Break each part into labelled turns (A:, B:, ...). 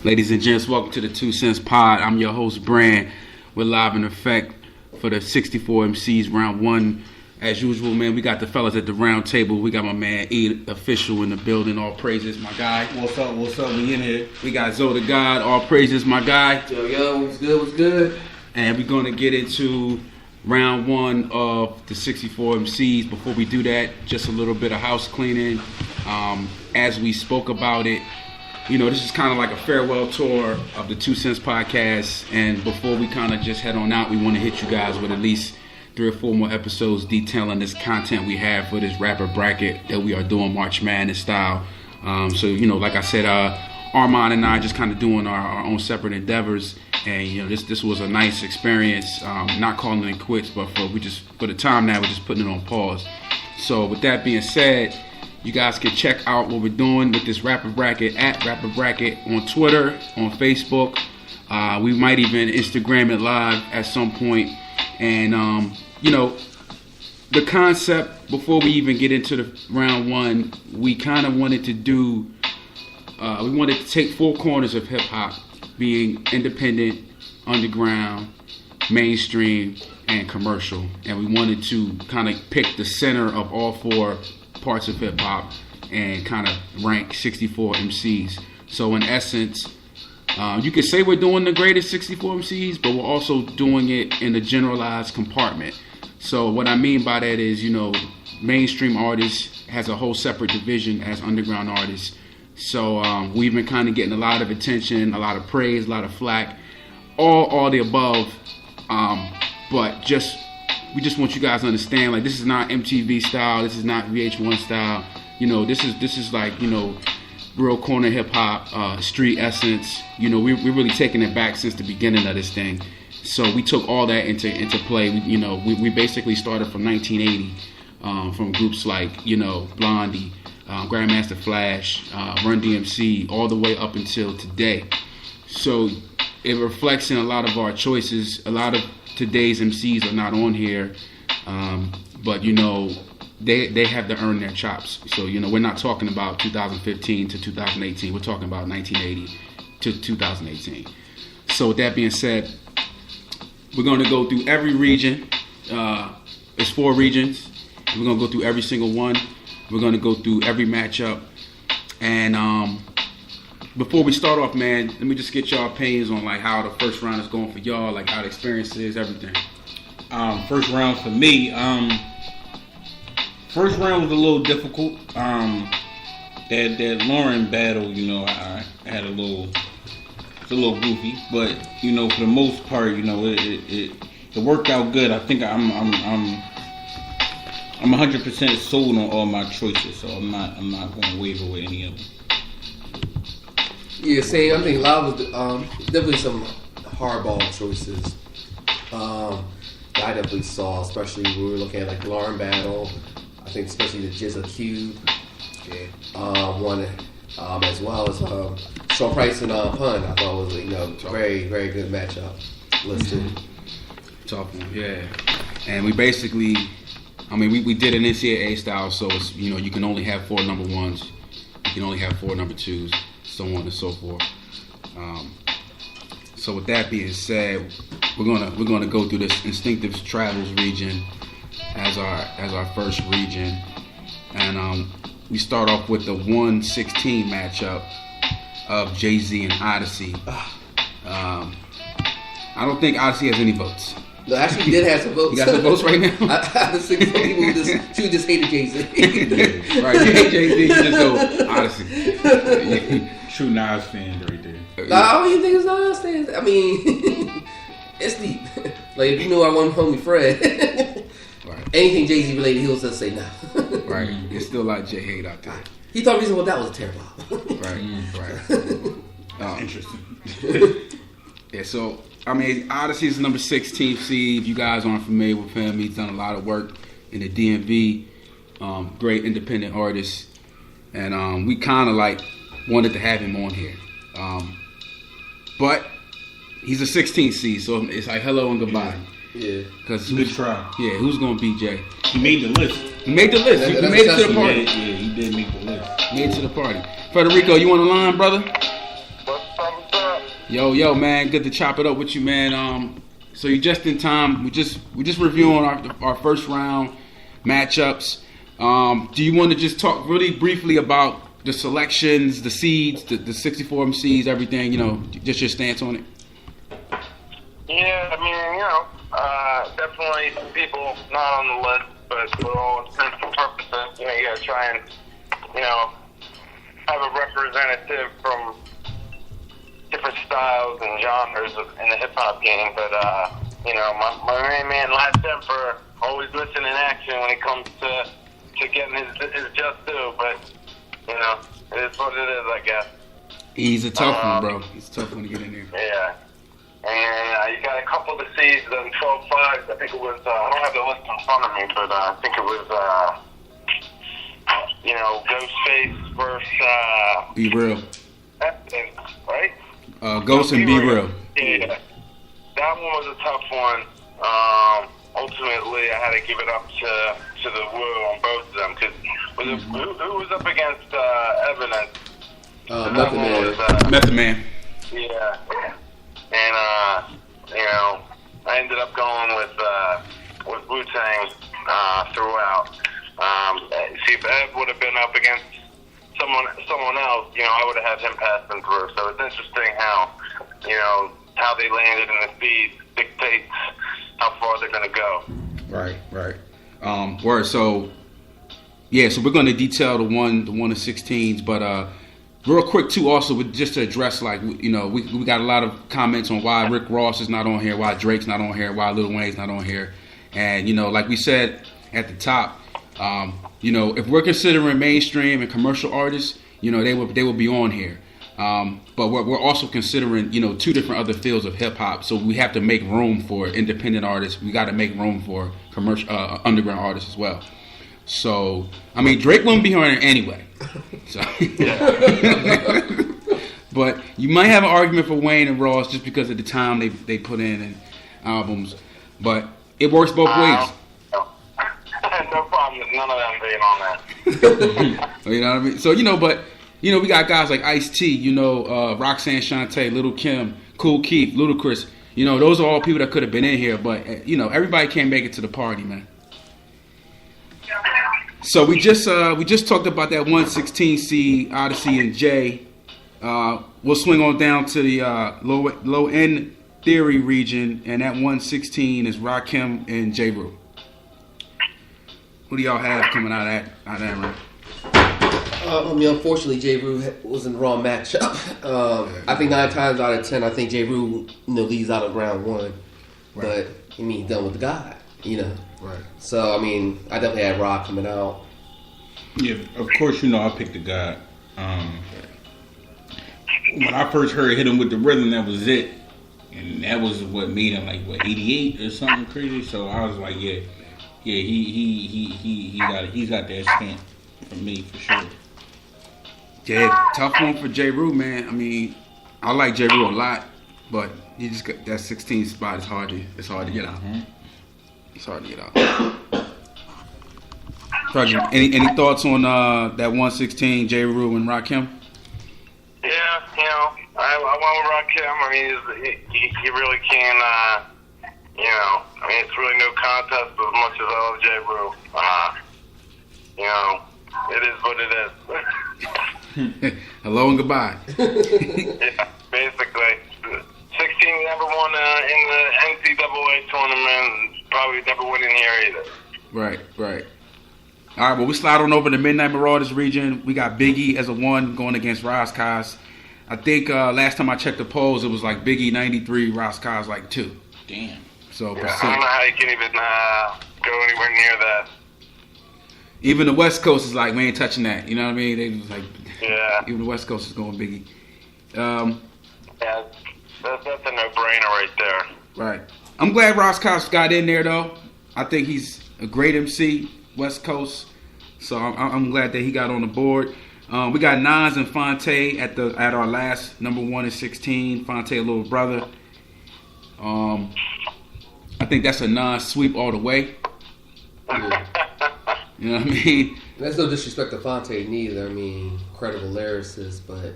A: Ladies and gents, welcome to the 2 Cents Pod. I'm your host, Brand. We're live in effect for the 64 MCs round one. As usual, man, we got the fellas at the round table. We got my man E Official in the building. All praises, my guy.
B: What's up? We in here.
A: We got Zoe the God. All praises, my guy.
C: Yo, what's good?
A: And we're going to get into round one of the 64 MCs. Before we do that, just a little bit of house cleaning. As we spoke about it, you know, this is kind of like a farewell tour of the 2 Cents Podcast. And before we kind of just head on out, we want to hit you guys with at least 3 or 4 more episodes detailing this content we have for this rapper bracket that we are doing March Madness style. So, you know, like I said, Armand and I just kind of doing our own separate endeavors. And, you know, this was a nice experience, not calling it quits, but for the time now, we're just putting it on pause. So with that being said, you guys can check out what we're doing with this Rapper Bracket at Rapper Bracket on Twitter, on Facebook. We might even Instagram it live at some point. And, you know, the concept, before we even get into the round one, we kind of wanted to do, we wanted to take 4 corners of hip-hop, being independent, underground, mainstream, and commercial. And we wanted to kind of pick the center of all 4 parts of hip-hop and kind of rank 64 MCs. So in essence, you could say we're doing the greatest 64 MCs, but we're also doing it in a generalized compartment. So what I mean by that is, you know, mainstream artists has a whole separate division as underground artists. So we've been kind of getting a lot of attention, a lot of praise, a lot of flack, all the above. But we just want you guys to understand, like, this is not MTV style, this is not VH1 style. You know, this is like, you know, real corner hip hop, street essence. You know, we're really taking it back since the beginning of this thing. So we took all that into play. We basically started from 1980, from groups like, you know, Blondie, Grandmaster Flash, Run DMC, all the way up until today. So it reflects in a lot of our choices. A lot of today's MCs are not on here, but, you know, they have to earn their chops. So, you know, we're not talking about 2015 to 2018. We're talking about 1980 to 2018. So with that being said, we're going to go through every region. It's 4 regions. We're going to go through every single one. We're going to go through every matchup. And before we start off, man, let me just get y'all opinions on, like, how the first round is going for y'all, like how the experience is, everything.
B: First round for me, first round was a little difficult. That Lauren battle, you know, I had it's a little goofy, but, you know, for the most part, you know, it worked out good. I think I'm 100% sold on all my choices, so I'm not going to waver with any of them.
C: Yeah, same. I think a lot was definitely some hardball choices. I definitely saw, especially when we were looking at, like, the Lauren battle. I think especially the Jizza Cube one, as well as Sean Price and Pun. I thought was, you know, very, very good matchup listed.
A: Tough one, yeah. And we basically, I mean, we did an NCAA style, so it's, you know, you can only have 4 number 1s, you can only have 4 number 2s, so on and so forth. So with that being said, we're gonna go through this Instinctive Travels region as our first region, and we start off with the 116 matchup of Jay-Z and Odyssey. I don't think Odyssey has any votes.
C: No, actually, he did have some votes.
A: You got some votes right now?
C: I was thinking some people who just hated Jay-Z.
A: Right, you hate Jay-Z, you just go Odyssey.
B: True Nas fan right there.
C: I don't even think it's Nas fans. I mean, it's deep. Like, if you know I want homie Fred,
A: Right.
C: anything Jay-Z related, he'll just say no.
A: Right. There's still a lot of Jay hate out there.
C: He thought reason well that was a terrible album.
A: Right.
B: Interesting.
A: Yeah, so, I mean, Odyssey is number 16 seed. If you guys aren't familiar with him, he's done a lot of work in the DMV. Great independent artist. And we kind of, like, wanted to have him on here. But he's a 16 seed, so it's like hello and goodbye.
C: Yeah.
A: Cause
B: Good try.
A: Yeah, who's gonna beat Jay?
B: He made the list.
A: He made the list. He made it to the party.
B: Yeah, he did make the list.
A: Made it to the party. Federico, you on the line, brother?
D: What's up,
A: Yo, man, good to chop it up with you, man. So you just in time. We just reviewing our first round matchups. Do you want to just talk really briefly about the selections, the seeds, the 64 MCs, everything? You know, just your stance on it.
D: Yeah, I mean, definitely some people not on the list, but for all intents and purposes, you gotta try and, have a representative from different styles and genres in the hip hop game. But my main man Last Emperor always missing in action when it comes to getting his just due. But it is what it is, I guess.
A: He's a tough one, bro. He's a tough one to get in there.
D: Yeah. And you got a couple of the seeds on 12-5. I think it was, I don't have the list in front of me, but I think it was, Ghostface versus
A: Be Real.
D: Right?
A: Ghost and Be Real.
D: Yeah. That one was a tough one. Ultimately, I had to give it up to the Wu on both of them. Because who was up against Evidence?
C: Method Man.
A: Method Man.
D: Yeah. And, I ended up going with Wu-Tang throughout. See, if Ev would have been up against someone else, I would have had him passing through. So it's interesting how they landed in the feed dictates how far they're going to go.
A: Right. Word. So we're going to detail the one to 16s, but real quick too, also just to address, like, we got a lot of comments on why Rick Ross is not on here, why Drake's not on here, why Lil Wayne's not on here, and like we said at the top, if we're considering mainstream and commercial artists, they will be on here. But we're also considering, two different other fields of hip hop. So we have to make room for independent artists. We got to make room for commercial underground artists as well. So I mean, Drake wouldn't be here anyway. So, but you might have an argument for Wayne and Ross just because of the time they put in albums. But it works both ways.
D: No problem with none of them being on that.
A: You know what I mean? So, but we got guys like Ice-T, Roxanne Shante, Little Kim, Kool Keith, Ludacris. Those are all people that could have been in here, but everybody can't make it to the party, man. So we just talked about that 116 seed, Odyssey and Jay. We'll swing on down to the low end theory region, and that 116 is Rakim and J. Rue. Who do y'all have coming out of that room?
C: Unfortunately, J. Rue was in the wrong matchup. I think 9 times out of 10, I think J. Rue leads out of round 1. Right. But he's done with the guy, Right. So I definitely had Rock coming out.
B: Yeah, of course, I picked the guy. When I first heard Hit Him With The Rhythm, that was it. And that was what made him 88 or something crazy. So I was like, he's got that stamp for me for sure.
A: Yeah, tough one for J. Rue, man. I like J. Rue a lot, but he just got that 16 spot is hard to get out. Mm-hmm. It's hard to get out. Any thoughts on that 116 J. Rue and Rakim?
D: Yeah, I went with Rakim. He really can. It's really no contest as much as I love J. Rue. It is what it is.
A: Hello and goodbye.
D: Yeah, basically. 16 never won in the NCAA tournament. Probably never win in here either.
A: Right. All right, well, we slide on over to Midnight Marauders region. We got Biggie as a 1 going against Ras Kass. I think last time I checked the polls, it was Biggie 93, Ras Kass 2.
B: Damn.
A: So
D: I don't know how you can even go anywhere near that.
A: Even the West Coast is we ain't touching that. You know what I mean? They was
D: yeah.
A: Even the West Coast is going Biggie.
D: Yeah, that's a no-brainer right there.
A: Right. I'm glad Ras Kass got in there though. I think he's a great MC, West Coast. So I'm glad that he got on the board. We got Nas and Fonte at our last number 1 and 16. Fonte, a little brother. I think that's a Nas sweep all the way.
C: Yeah.
A: You know what I mean?
C: That's no disrespect to Fonte neither. Incredible lyricist, but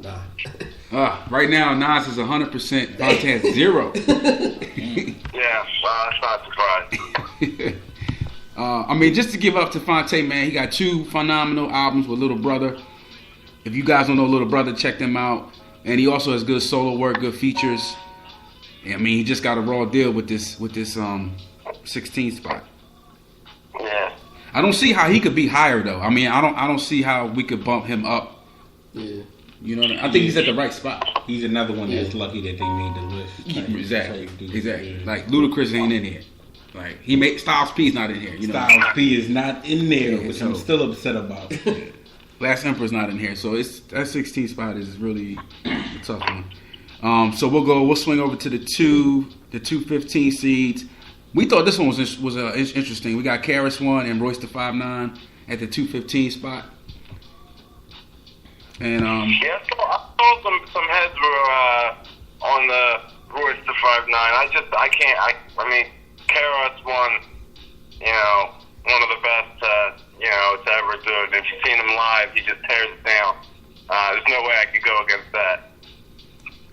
C: Nah.
A: Right now, Nas is 100%. Vontae has 0.
D: Yeah, well, that's not surprising.
A: I mean, just to give up to Fonte, man, he got 2 phenomenal albums with Little Brother. If you guys don't know Little Brother, check them out. And he also has good solo work, good features. I mean, he just got a raw deal with this 16 spot.
D: Yeah.
A: I don't see how he could be higher though. I mean, I don't see how we could bump him up.
C: Yeah.
A: You know what I mean? I think he's at the right spot.
B: He's another one that's lucky that they made the list.
A: Exactly. Like Ludacris ain't in here. Like he made Styles P's not in here. You know.
B: Styles P is not in there,
A: Yeah,
B: which
A: so-
B: I'm still upset about.
A: Last Emperor's not in here, so it's that 16 spot is really a tough one. So we'll swing over to the 215 seeds. We thought this one was interesting. We got Karis 1 and Royce the 5'9" at the 215 spot. And
D: Yeah, I saw some heads were on the Royce to 5'9". I mean, Karis won, one of the best, to ever do it. If you've seen him live, he just tears it down. There's no way I could go against that.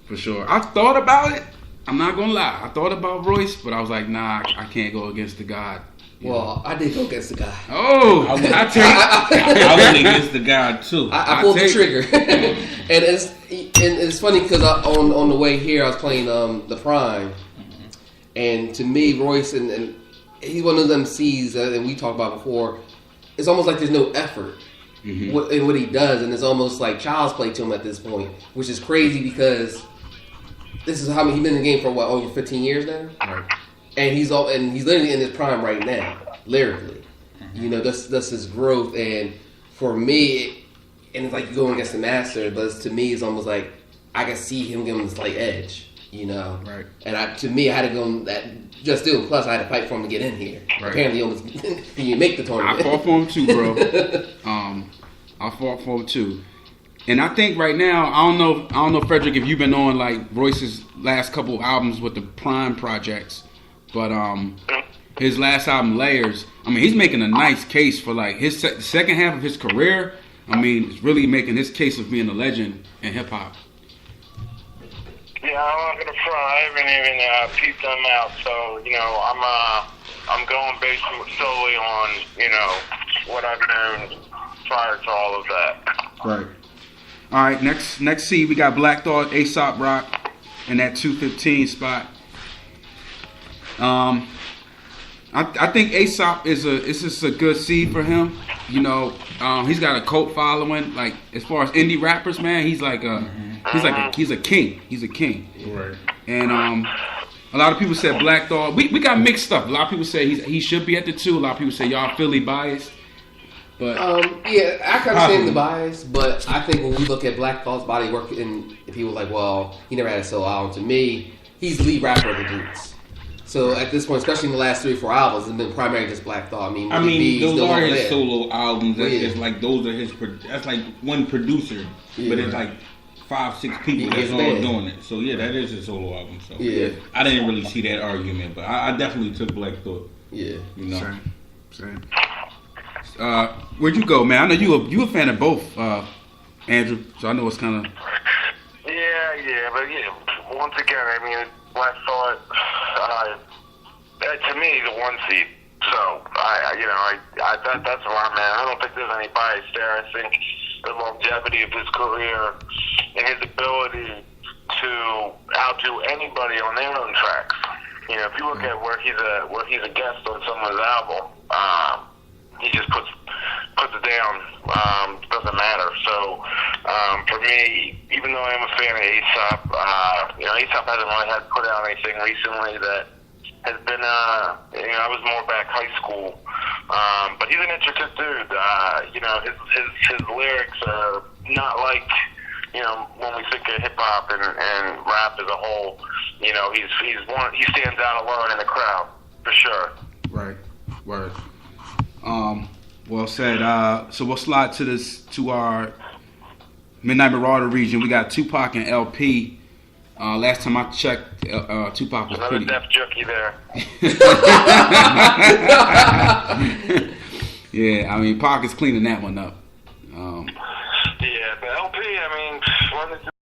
A: for sure, I thought about it. I'm not gonna lie. I thought about Royce, but I was like, nah, I can't go against the God.
C: Well, I did go against the guy.
A: Oh, I
B: I went against the guy too.
C: I pulled the trigger, and it's funny because on the way here I was playing the Prime, and to me Royce and he's one of them C's that we talked about before. It's almost like there's no effort in what he does, and it's almost like child's play to him at this point, which is crazy because this is how he's been in the game for over 15 years now.
A: Right.
C: And he's literally in his prime right now, lyrically. That's his growth. And for me, and it's like going against the master, but to me, it's almost like I can see him giving him a slight edge.
A: Right.
C: And I had to go on that just do. Plus, I had to fight for him to get in here.
A: Right.
C: Apparently, almost you make the tournament.
A: I fought for him too, bro. I fought for him too. And I think right now, I don't know, Frederick, if you've been on like Royce's last couple albums with the Prime projects, but his last album, Layers. I mean, he's making a nice case for like his the second half of his career. I mean, it's really making his case of being a legend in hip hop.
D: Yeah, I'm not gonna front. I haven't even peeped them out, so I'm going based solely on what I've known prior to all of that.
A: Right. All right. Next seed, we got Black Thought, A$AP Rock, in that 215 spot. I think A$AP is just a good seed for him. He's got a cult following. Like as far as indie rappers, man, he's a king. He's a king.
B: Right.
A: And a lot of people said Black Thought. We got mixed stuff. A lot of people say he should be at the 2. A lot of people say y'all Philly biased. But
C: yeah, I can understand the bias, but I think when we look at Black Thought's body work, and people like, well, he never had a solo album. To me, he's the lead rapper of the Roots. So at this point, especially in the last 3 or 4 albums, it's been primarily just Black Thought.
B: I mean, those are his
C: there.
B: solo albums. That's
C: Yeah.
B: just like those are his. That's like one producer, but it's like 5-6 people that's all doing it. So yeah, that is his solo album. So
C: Yeah.
B: I didn't really see that argument, but I definitely took Black Thought.
C: Yeah.
A: Same. Where'd you go, man? I know you a fan of both, Andrew. So I know it's kind of.
D: Yeah, but once again, I mean, Black Thought, to me, the 1 seed. So that's where I'm at. I don't think there's any bias there. I think the longevity of his career and his ability to outdo anybody on their own tracks. If you look at where he's a guest on someone's album, he just puts it down. Doesn't matter. So for me, even though I'm a fan of A$AP, A$AP hasn't really had put out anything recently that has been. I was more back high school, but he's an intricate dude. His lyrics are not like when we think of hip hop and rap as a whole. He stands out alone in the crowd for sure.
A: Right. Word. Well said. So we'll slide to our Midnight Marauder region. We got Tupac and LP. Last time I checked, Tupac was
D: Another
A: pretty.
D: deaf junkie there.
A: Yeah, I mean, Pac is cleaning that one up.
D: Yeah, but LP, I mean, wasn't